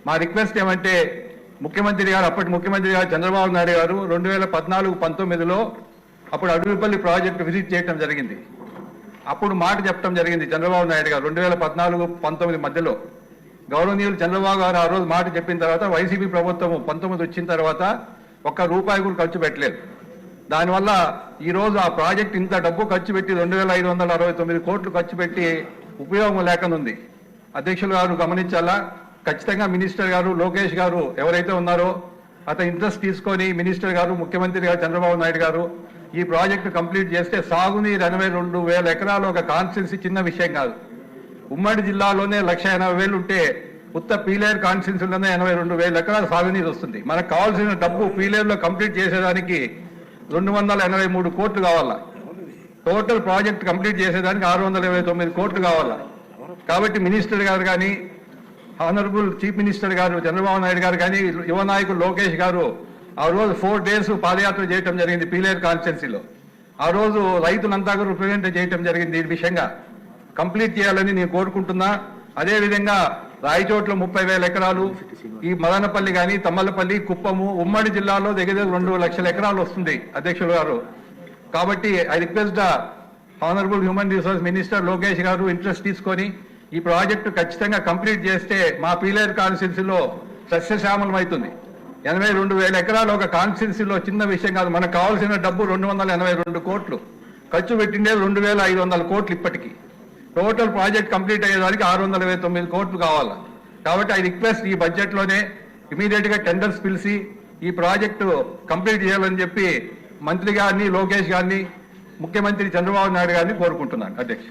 మా రిక్వెస్ట్ ఏమంటే ముఖ్యమంత్రి గారు అప్పటి ముఖ్యమంత్రి గారు చంద్రబాబు నాయుడు గారు 2014-19లో అప్పుడు అడవిపల్లి ప్రాజెక్టు విజిట్ చేయడం జరిగింది. అప్పుడు మాట చెప్పడం జరిగింది చంద్రబాబు నాయుడు గారు 2014-19 మధ్యలో. గౌరవనీయులు చంద్రబాబు గారు ఆ రోజు మాట చెప్పిన తర్వాత వైసీపీ ప్రభుత్వం 19 వచ్చిన తర్వాత ఒక్క రూపాయి కూడా ఖర్చు పెట్టలేదు. దానివల్ల ఈరోజు ఆ ప్రాజెక్ట్ ఇంత డబ్బు ఖర్చు పెట్టి 2569 కోట్లు ఖర్చు పెట్టి ఉపయోగం లేకనుంది. అధ్యక్షులు గారు గమనించాలా, ఖచ్చితంగా మినిస్టర్ గారు లోకేష్ గారు ఎవరైతే ఉన్నారో అతను ఇంట్రెస్ట్ తీసుకొని మినిస్టర్ గారు ముఖ్యమంత్రి గారు చంద్రబాబు నాయుడు గారు ఈ ప్రాజెక్టు కంప్లీట్ చేస్తే సాగునీరు 82,000 ఎకరాలు ఒక కాన్స్టిట్యున్సీ చిన్న విషయం కాదు. ఉమ్మడి జిల్లాలోనే 1,80,000 ఉంటే ఉత్త పీలేరు కాన్స్టిట్యున్సీలోనే 82,000 ఎకరాలు సాగునీరు వస్తుంది. మనకు కావాల్సిన డబ్బు పీలేరులో కంప్లీట్ చేసేదానికి 283 కోట్లు కావాలా. టోటల్ ప్రాజెక్ట్ కంప్లీట్ చేసేదానికి 629 కోట్లు కావాలా. కాబట్టి మినిస్టర్ గారు కానీ, ఆనరబుల్ చీఫ్ మినిస్టర్ గారు చంద్రబాబు నాయుడు గారు కానీ, యువ నాయకులు లోకేష్ గారు ఆ రోజు 4 days పాదయాత్ర చేయడం జరిగింది పీలేరు కాన్స్టిట్యున్సీలో. ఆ రోజు రైతులంతా కూడా రిప్రజెంట్ చేయడం జరిగింది. ఈ విషయంగా కంప్లీట్ చేయాలని నేను కోరుకుంటున్నా. అదేవిధంగా రాయచోట్ల 30,000 ఎకరాలు, ఈ మదనపల్లి కానీ, తమ్మలపల్లి, కుప్పము ఉమ్మడి జిల్లాలో దగ్గర 2 లక్షల ఎకరాలు వస్తుంది అధ్యక్షులు గారు. కాబట్టి I request the honourable human resource minister Lokesh గారు ఇంట్రెస్ట్ తీసుకొని ఈ ప్రాజెక్టు ఖచ్చితంగా కంప్లీట్ చేస్తే మా పీలేరు కాన్స్టిట్యున్సీలో సస్యశ్యామలం అవుతుంది. 82,000 ఎకరాలు ఒక కాన్స్టిట్యున్సీలో చిన్న విషయం కాదు. మనకు కావాల్సిన డబ్బు 282 కోట్లు, ఖర్చు పెట్టిండే 2,500 కోట్లు. ఇప్పటికీ టోటల్ ప్రాజెక్ట్ కంప్లీట్ అయ్యేదానికి 629 కోట్లు కావాలి. కాబట్టి ఐ రిక్వెస్ట్ ఈ బడ్జెట్లోనే ఇమీడియట్ గా టెండర్స్ పిలిచి ఈ ప్రాజెక్టు కంప్లీట్ చేయాలని చెప్పి మంత్రి గారిని, లోకేష్ గారిని, ముఖ్యమంత్రి చంద్రబాబు నాయుడు గారిని కోరుకుంటున్నాను అధ్యక్ష.